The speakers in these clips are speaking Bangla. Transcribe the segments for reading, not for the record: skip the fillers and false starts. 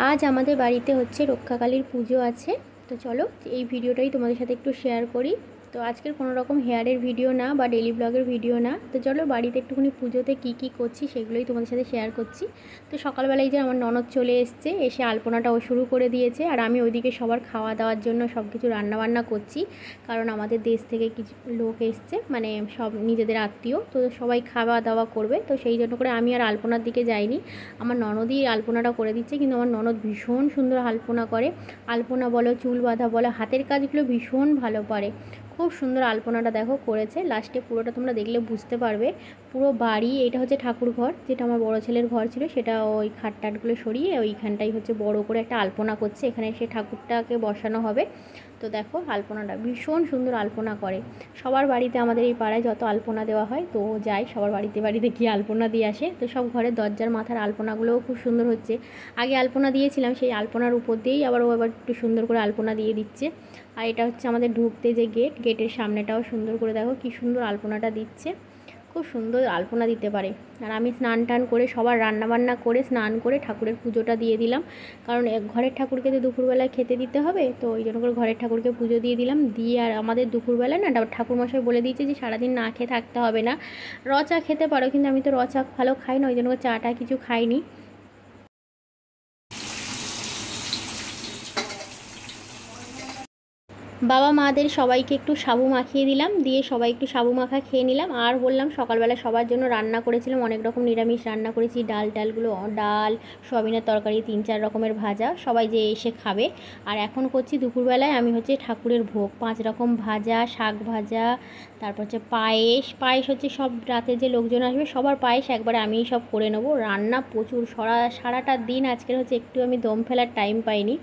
আজ আমাদের বাড়িতে হচ্ছে রক্ষাকালীর পুজো আছে। তো চলো এই ভিডিওটাই তোমাদের সাথে একটু শেয়ার করি। তো আজকের কোনো রকম হেয়ারের ভিডিও না বা ডেলি ব্লগের ভিডিও না। তো চলো বাড়িতে একটুখানি পুজোতে কী করছি সেগুলোই তোমাদের সাথে শেয়ার করছি। তো সকালবেলায় যে আমার ননদ চলে এসছে, এসে আলপনাটাও শুরু করে দিয়েছে। আর আমি ওইদিকে সবার খাওয়া দাওয়ার জন্য সব কিছু রান্নাবান্না করছি, কারণ আমাদের দেশ থেকে কিছু লোক এসছে, মানে সব নিজেদের আত্মীয়। তো সবাই খাওয়া দাওয়া করবে, তো সেই জন্য করে আমি আর আলপনার দিকে যাইনি। আমার ননদই আলপনাটা করে দিচ্ছে, কিন্তু আমার ননদ ভীষণ সুন্দর আলপনা করে। আলপনা বলো, চুল বাঁধা বলো, হাতের কাজগুলো ভীষণ ভালো পারে। খুব সুন্দর আলপনাটা দেখো করেছে। লাস্টে পুরোটা তোমরা দেখলে বুঝতে পারবে। পুরো বাড়ি, এটা হচ্ছে ঠাকুর ঘর, যেটা আমার বড় ছেলের ঘর ছিল, সেটা ওই খাট টাটগুলো সরিয়ে ওইখানটাই হচ্ছে বড় করে একটা আলপনা করছে। এখানে সে ঠাকুরটাকে বসানো হবে। তো দেখো আলপনাটা ভীষণ সুন্দর আলপনা করে। সবার বাড়িতে আমাদের এই পাড়ায় যত আলপনা দেওয়া হয়, তো যাই সবার বাড়িতে বাড়িতে গিয়ে আলপনা দিয়ে আসে। তো সব ঘরের দরজার মাথার আলপনাগুলোও খুব সুন্দর হচ্ছে। আগে আলপনা দিয়েছিলাম, সেই আলপনার উপর দিয়েই আবার ও এবার একটু সুন্দর করে আলপনা দিয়ে দিচ্ছে। আর এটা হচ্ছে আমাদের ঢুকতে যে গেট, গেটের সামনেটাও সুন্দর করে দেখো কি সুন্দর আলপনাটা দিচ্ছে। খুব সুন্দর আলপনা দিতে পারে। আর আমি স্নান টান করে সবার রান্নাবান্না করে স্নান করে ঠাকুরের পুজোটা দিয়ে দিলাম, কারণ ঘরের ঠাকুরকে তো দুপুরবেলায় খেতে দিতে হবে। তো ওই জন্য করে ঘরের ঠাকুরকে পুজো দিয়ে দিলাম। দিয়ে আর আমাদের দুপুরবেলায় না ঠাকুরমশাই বলে দিয়েছে যে সারাদিন না খেয়ে থাকতে হবে না, র চা খেতে পারো, কিন্তু আমি তো র চা ভালো খাই না, ওই জন্য চাটা কিছু খাইনি। বাবা মাদের সবাইকে একটু সাবু মাখিয়ে দিলাম, দিয়ে সবাই একটু সাবু মাখা খেয়ে নিলাম। আর বললাম সকালবেলা সবার জন্য রান্না করেছিলাম, অনেক রকম নিরামিষ রান্না করেছি। ডাল, সয়াবিনের তরকারি, 3-4 রকমের ভাজা, সবাই যে এসে খাবে। আর এখন করছি দুপুরবেলায় আমি হচ্ছে ঠাকুরের ভোগ, 5 রকম ভাজা, শাক ভাজা, তারপর হচ্ছে পায়েস হচ্ছে সব রাতে যে লোকজন আসবে সবার পায়েস একবারে আমিই সব করে নেবো। রান্না প্রচুর, সারাটা দিন আজকের হচ্ছে একটু আমি দম ফেলার টাইম পাইনি।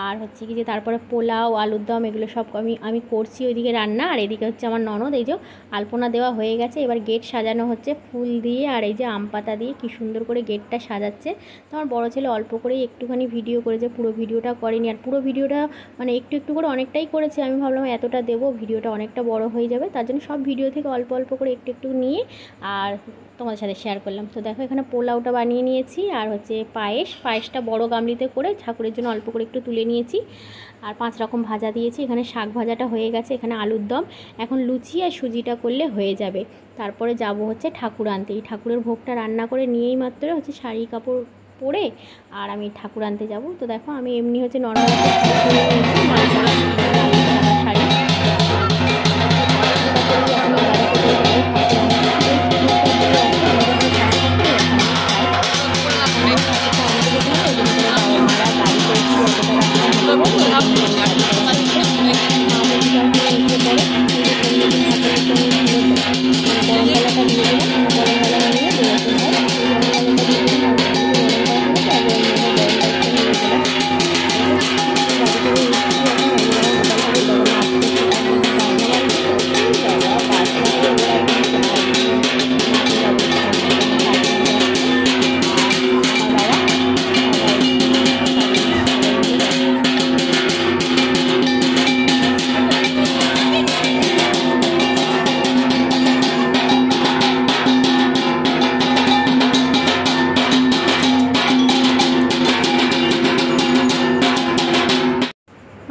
আর হচ্ছে কি যে তারপরে পোলাও, আলুর দম, এগুলো সব আমি করছি ওইদিকে রান্না। আর এদিকে হচ্ছে আমার ননদ এই যে আলপনা দেওয়া হয়ে গেছে, এবার গেট সাজানো হচ্ছে ফুল দিয়ে আর এই যে আম পাতা দিয়ে কি সুন্দর করে গেটটা সাজাচ্ছে। তো আমার বড়ো ছেলে অল্প করেই একটুখানি ভিডিও করেছে, পুরো ভিডিওটা করেনি। আর পুরো ভিডিওটা মানে একটু একটু করে অনেকটাই করেছে। আমি ভাবলাম এতটা দেবো, ভিডিওটা অনেকটা বড় হয়ে যাবে, তার জন্য সব ভিডিও থেকে অল্প অল্প করে একটু একটু নিয়ে আর তোমাদের সাথে শেয়ার করলাম। তো দেখো এখানে পোলাওটা বানিয়ে নিয়েছি, আর হচ্ছে পায়েসটা বড় গামলিতে করে ঠাকুরের জন্য অল্প করে একটু তুলে নিয়েছি। আর 5 রকম ভাজা দিয়েছি, এখানে শাক ভাজাটা হয়ে গেছে, এখানে আলুর দম। এখন লুচি আর সুজিটা করলে হয়ে যাবে। তারপরে যাব হচ্ছে ঠাকুর আনতে। এই ঠাকুরের ভোগটা রান্না করে নিয়েই মাত্র হচ্ছে শাড়ি কাপড় পরে আর আমি ঠাকুর আনতে যাব। তো দেখো আমি এমনি হচ্ছে নর্মাল শাড়ি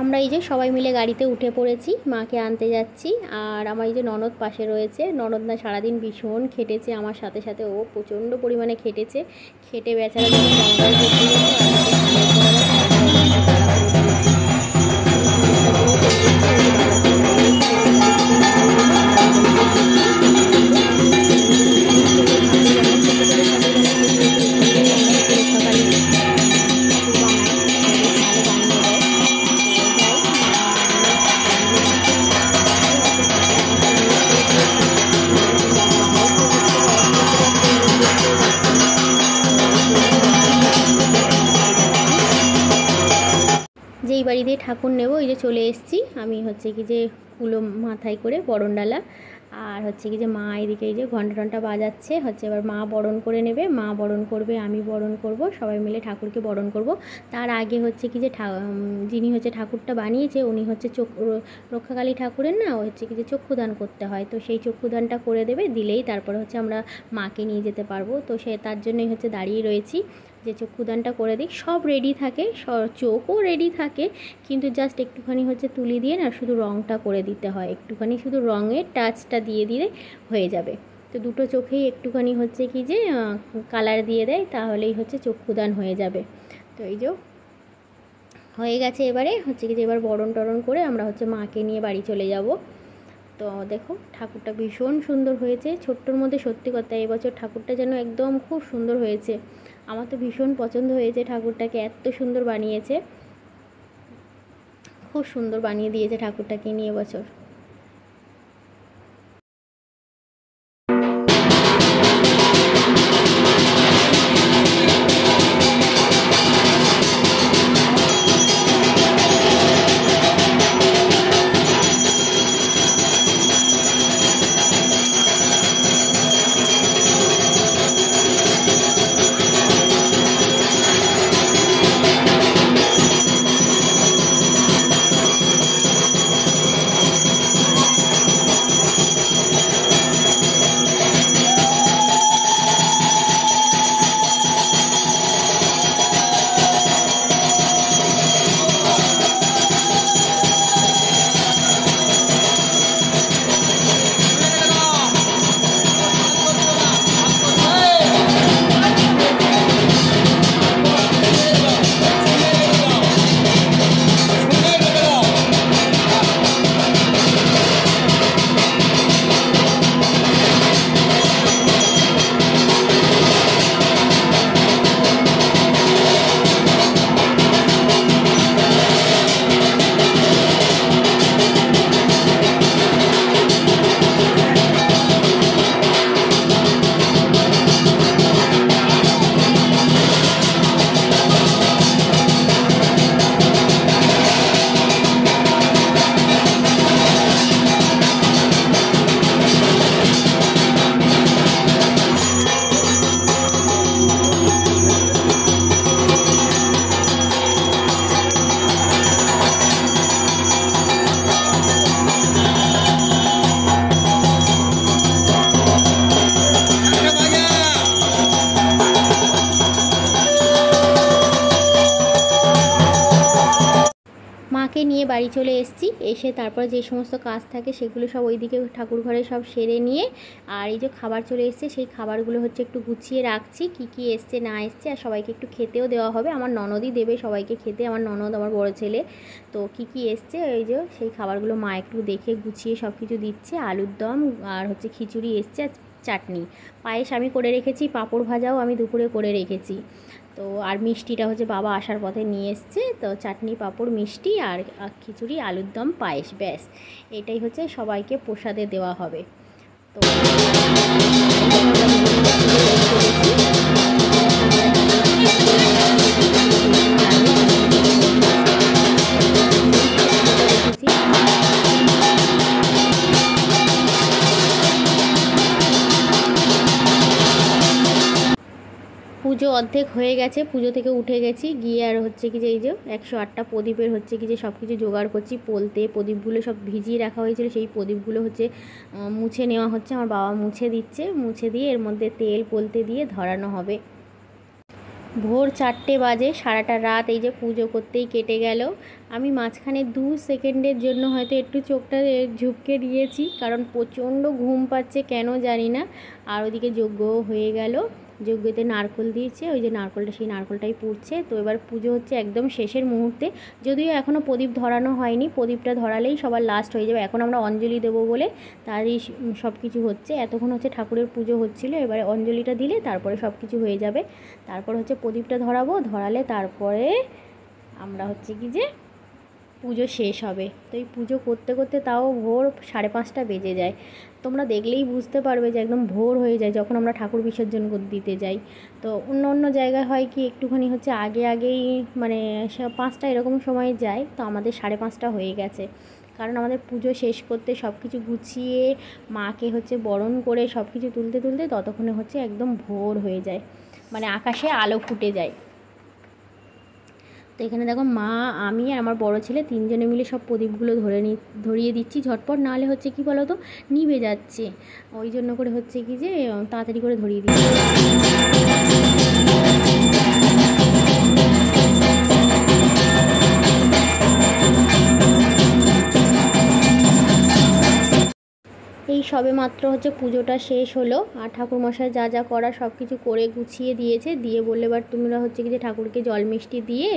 আমরা এই যে সবাই মিলে গাড়িতে উঠে পড়েছি, মাকে আনতে যাচ্ছি। আর আমার এই যে ননদ পাশে রয়েছে, ননদ না সারাদিন ভীষণ খেটেছে আমার সাথে সাথে, ও প্রচণ্ড পরিমাণে খেটেছে। খেটে বেচারা যখন জঙ্গল করতে যেই বাড়ি দিয়ে ঠাকুর নেব, এই যে চলে এসেছি আমি হচ্ছে কি যে কুলো মাথায় করে বরণডালা। আর হচ্ছে কি যে মা এদিকে এই যে ঘন্টা টন্টা বাজাচ্ছে, হচ্ছে এবার মা বরণ করে নেবে, মা বরণ করবে, আমি বরণ করব, সবাই মিলে ঠাকুরকে বরণ করব। তার আগে হচ্ছে কি যে যিনি হচ্ছে ঠাকুরটা বানিয়েছে উনি হচ্ছে রক্ষাকালী ঠাকুরের না হচ্ছে কি যে চক্ষুদান করতে হয়, তো সেই চক্ষুদানটা করে দেবে, দিলেই তারপরে হচ্ছে আমরা মাকে নিয়ে যেতে পারবো। তো তার জন্যই হচ্ছে দাঁড়িয়ে রয়েছি, যে যে চক্ষুদানটা করে দিই। সব রেডি থাকে, চোখও রেডি থাকে, কিন্তু জাস্ট একটুখানি হচ্ছে তুলি দিয়ে না শুধু রঙটা করে দিতে হয়, একটুখানি শুধু রঙের টাচটা দিয়ে দিলে হয়ে যাবে। তো দুটো চোখেই একটুখানি হচ্ছে কি যে কালার দিয়ে দেয়, তাহলেই হচ্ছে চক্ষুদান হয়ে যাবে। তো এই যে হয়ে গেছে, এবারে হচ্ছে কি যে এবার বরণ টরণ করে আমরা হচ্ছে মাকে নিয়ে বাড়ি চলে যাব। তো দেখো ঠাকুরটা ভীষণ সুন্দর হয়েছে, ছোট্টর মধ্যে সত্যি কথা এবছর ঠাকুরটা যেন একদম খুব সুন্দর হয়েছে। আমার তো ভীষণ পছন্দ হয়েছে ঠাকুরটাকে, এত সুন্দর বানিয়েছে, খুব সুন্দর বানিয়ে দিয়েছে ঠাকুরটাকে নিয়ে এবছর। মাকে নিয়ে বাড়ি চলে এসেছি, এসে তারপর যে সমস্ত কাজ থাকে সেগুলো সব ওইদিকে ঠাকুর ঘরে সব সেরে নিয়ে, আর এই যে খাবার চলে এসছে, সেই খাবারগুলো হচ্ছে একটু গুছিয়ে রাখছি, কি কি এসছে না এসছে, আর সবাইকে একটু খেতেও দেওয়া হবে। আমার ননদই দেবে সবাইকে খেতে, আমার ননদ আমার বড় ছেলে। তো কি কি এসছে ওই যে সেই খাবারগুলো মা একটু দেখে গুছিয়ে সব কিছু দিচ্ছে। আলুর দম আর হচ্ছে খিচুড়ি এসছে, আর চাটনি, পায়েস আমি করে রেখেছি, পাঁপড় ভাজাও আমি দুপুরে করে রেখেছি। তো আর মিষ্টিটা হচ্ছে বাবা আসার পথে নিয়ে এসছে। তো চাটনি, পাঁপড়, মিষ্টি আর খিচুড়ি, আলুর দম, পায়েস, ব্যাস এটাই হচ্ছে সবাইকে প্রসাদে দেওয়া হবে। তো পুজো অর্ধেক হয়ে গেছে, পুজো থেকে উঠে গেছি, গিয়ে আর হচ্ছে কি যে এই যে 108টা প্রদীপের হচ্ছে কি যে সব কিছু জোগাড় করছি। পোলতে প্রদীপগুলো সব ভিজিয়ে রাখা হয়েছিল, সেই প্রদীপগুলো হচ্ছে মুছে নেওয়া হচ্ছে, আমার বাবা মুছে দিচ্ছে, মুছে দিয়ে এর মধ্যে তেল পোলতে দিয়ে ধরানো হবে। ভোর 4টে বাজে, সারাটা রাত এই যে পুজো করতেই কেটে গেল। আমি মাঝখানে 2 সেকেন্ডের জন্য হয়তো একটু চোখটা ঝুঁকে দিয়েছি, কারণ প্রচণ্ড ঘুম পাচ্ছে কেন জানি না। আর ওদিকে যজ্ঞও হয়ে গেল, যজ্ঞতে নারকোল দিয়েছে, ওই যে নারকোলটা, সেই নারকোলটাই পুড়ছে। তো এবার পুজো হচ্ছে একদম শেষের মুহূর্তে, যদিও এখনও প্রদীপ ধরানো হয়নি, প্রদীপটা ধরালেই সবার লাস্ট হয়ে যাবে। এখন আমরা অঞ্জলি দেবো বলে তারই সব কিছু হচ্ছে, এতক্ষণ হচ্ছে ঠাকুরের পুজো হচ্ছিলো, এবারে অঞ্জলিটা দিলে তারপরে সব কিছু হয়ে যাবে। তারপর হচ্ছে প্রদীপটা ধরাবো, ধরালে তারপরে আমরা হচ্ছে কি যে পুজো শেষ হবে। তো এই পুজো করতে করতে তাও ভোর 5:30টা বেজে যায়। তোমরা দেখলেই বুঝতে পারবে যে একদম ভোর হয়ে যায় যখন আমরা ঠাকুর বিসর্জন দিতে যাই। তো অন্য অন্য জায়গায় হয় কি একটুখানি হচ্ছে আগেই মানে 5টা এরকম সময় যায়, তো আমাদের 5:30টা হয়ে গেছে, কারণ আমাদের পুজো শেষ করতে সব কিছু গুছিয়ে মাকে হচ্ছে বরণ করে সব কিছু তুলতে ততক্ষণে হচ্ছে একদম ভোর হয়ে যায়, মানে আকাশে আলো ফুটে যায়। তো এখানে দেখো মা, আমি আর আমার বড় ছেলে 3 জনে মিলে সব প্রদীপগুলো ধরিয়ে দিচ্ছি ঝটপট, নাহলে হচ্ছে কি বলো তো নিভে যাচ্ছে, ওই জন্য করে হচ্ছে কি যে তাড়াতাড়ি করে ধরিয়ে দিচ্ছি। সবে মাত্র হচ্ছে পুজোটা শেষ হলো, আর ঠাকুরমশাই যা যা করা সব কিছু করে গুছিয়ে দিয়েছে, দিয়ে বললে এবার তোমরা হচ্ছে কি যে ঠাকুরকে জল মিষ্টি দিয়ে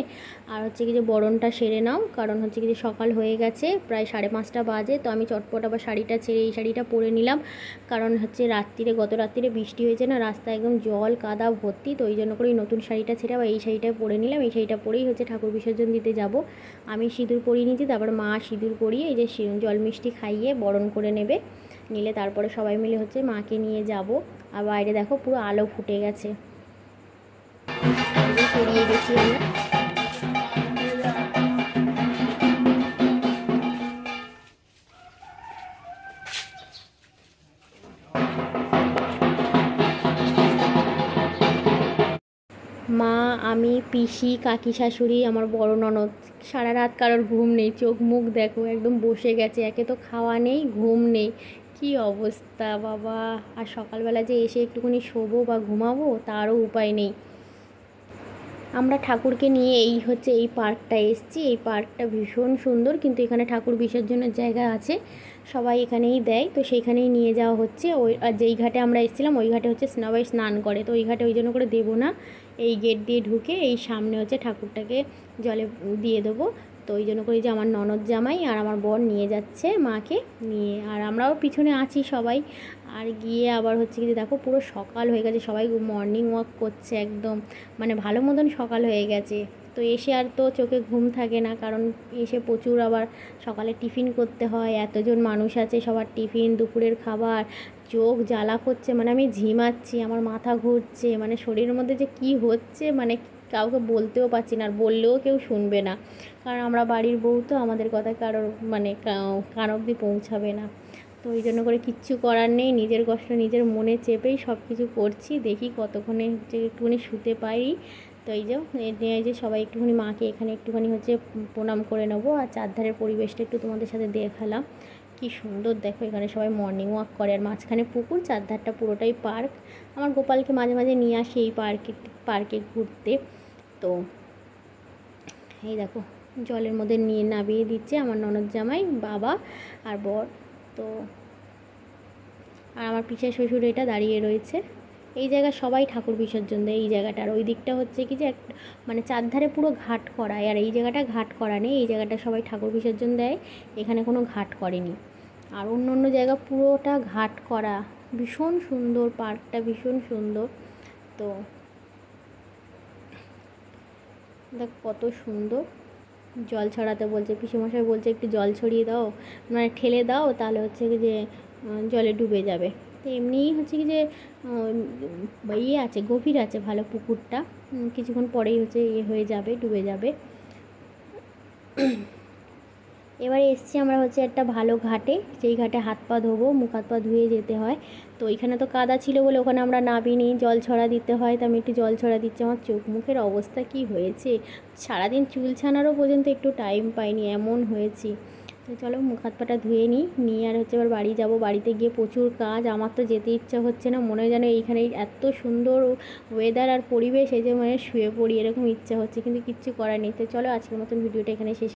আর হচ্ছে কি যে বরণটা সেরে নাও, কারণ হচ্ছে কি যে সকাল হয়ে গেছে, প্রায় 5:30 বাজে। তো আমি চটপট আবার শাড়িটা ছেড়ে এই শাড়িটা পরে নিলাম, কারণ হচ্ছে গত রাত্রিরে বৃষ্টি হয়েছে না, রাস্তায় একদম জল কাদা ভর্তি, তো ওই জন্য করেই নতুন শাড়িটা ছেড়ে আবার এই শাড়িটা পরে নিলাম। এই শাড়িটা পরেই হচ্ছে ঠাকুর বিসর্জন দিতে যাব। আমি সিঁদুর পরিয়ে নিয়েছি, তারপর মা সিঁদুর পরিয়ে এই যে জল মিষ্টি খাইয়ে বরণ করে নেবে, নিলে তারপরে সবাই মিলে হচ্ছে মাকে নিয়ে যাব। আর বাইরে দেখো পুরো আলো ফুটে গেছে, পেরিয়ে গেছি আমরা। মা, আমি, পিসি, কাকি শাশুড়ি, আমার বড় ননদ, সারা রাত কারোর ঘুম নেই, চোখ মুখ দেখো একদম বসে গেছে, একে তো খাওয়া নেই ঘুম নেই, কি অবস্থা বাবা। আর সকালবেলা যে এসে একটুখানি শোবো বা ঘুমাবো তারও উপায় নেই। আমরা ঠাকুরকে নিয়ে এই পার্কটা এসেছি। এই পার্কটা ভীষণ সুন্দর, কিন্তু এখানে ঠাকুর বিসর্জনের জায়গা আছে, সবাই এখানেই দেয়, তো সেইখানেই নিয়ে যাওয়া হচ্ছে। আর যেই ঘাটে আমরা এসেছিলাম ওই ঘাটে হচ্ছে সবাই স্নান করে, তো ওই ঘাটে ওই জন্য করে দেবো না, এই গেট দিয়ে ঢুকে এই সামনে হচ্ছে ঠাকুরটাকে জলে দিয়ে দেবো। তো ওই জন্য করে যে আমার ননদ জামাই আর আমার বর নিয়ে যাচ্ছে মাকে নিয়ে, আর আমরাও পিছনে আছি সবাই। আর গিয়ে আবার হচ্ছে কি দেখো পুরো সকাল হয়ে গেছে, সবাই মর্নিং ওয়াক করছে একদম, মানে ভালো মতন সকাল হয়ে গেছে। তো এসে আর তো চোখে ঘুম থাকে না, কারণ এসে প্রচুর আবার সকালে টিফিন করতে হয়, এতজন মানুষ আছে, সবার টিফিন, দুপুরের খাবার, চোখ জ্বালা করছে, মানে আমি ঝিমাচ্ছি, আমার মাথা ঘুরছে, মানে শরীরের মধ্যে যে কি হচ্ছে মানে কাউকে বলতেও পারছি না, আর বললেও কেউ শুনবে না, কারণ আমরা বাড়ির বউ, তো আমাদের কথা কারোর মানে কান অবধি পৌঁছাবে না। তো ওই জন্য করে কিচ্ছু করার নেই, নিজের কষ্ট নিজের মনে চেপেই সব কিছু করছি, দেখি কতক্ষণে যে একটুখানি শুতে পারি। তো এই যে সবাই একটুখানি মাকে এখানে একটুখানি হচ্ছে প্রণাম করে নেবো, আর চারধারের পরিবেশটা একটু তোমাদের সাথে দেখালাম, কি সুন্দর দেখো, এখানে সবাই মর্নিং ওয়াক করে, আর মাঝখানে পুকুর, চারধারটা পুরোটাই পার্ক। আমার গোপালকে মাঝে মাঝে নিয়ে আসি এই পার্কে ঘুরতে। তো এই দেখো জলের মধ্যে নিয়ে নামিয়ে দিচ্ছে আমার ননদ জামাই, বাবা আর বর। তো আর আমার পিছের শ্বশুর এটা দাঁড়িয়ে রয়েছে। এই জায়গায় সবাই ঠাকুর বিসর্জন দেয় এই জায়গাটার, ওই দিকটা হচ্ছে কি যে মানে চারধারে পুরো ঘাট করা, আর এই জায়গাটা ঘাট করা নেই, এই জায়গাটা সবাই ঠাকুর বিসর্জন দেয়, এখানে কোনো ঘাট করেনি। আর অন্য অন্য জায়গা পুরোটা ঘাট করা, ভীষণ সুন্দর পার্কটা, ভীষণ সুন্দর। তো দেখ কত সুন্দর, জল ছড়াতে বলছে, পিসেমশাই বলছে একটু জল ছড়িয়ে দাও, মানে ঠেলে দাও, তাহলে হচ্ছে কি যে জলে ডুবে যাবে। তো এমনিই হচ্ছে কি যে ইয়ে আছে, গভীর আছে ভালো পুকুরটা, কিছুক্ষণ পরেই হচ্ছে হয়ে যাবে, ডুবে যাবে। এবারে এসছি আমরা হচ্ছে একটা ভালো ঘাটে, যেই ঘাটে হাত পা ধোবো, মুখ হাত পা ধুয়ে যেতে হয়। তো ওইখানে তো কাদা ছিল বলে ওখানে আমরা নামিনি, জল ছড়া দিতে হয়, তো আমি একটু জল ছড়া দিচ্ছি। আমার চোখ মুখের অবস্থা কি হয়েছে, সারাদিন চুল ছানারও পর্যন্ত একটু টাইম পাইনি, এমন হয়েছি। তো চলো মুখ হাত পাটা ধুয়ে নিয়ে আর হচ্ছে এবার বাড়ি যাব। বাড়িতে গিয়ে প্রচুর কাজ, আমার তো যেতে ইচ্ছা হচ্ছে না, মনে হয় যেন এইখানে এত সুন্দর ওয়েদার আর পরিবেশ, এই যে মানে শুয়ে পড়ি এরকম ইচ্ছা হচ্ছে, কিন্তু কিচ্ছু করার নেই। তো চলো আজকের মতন ভিডিওটা এখানে শেষ।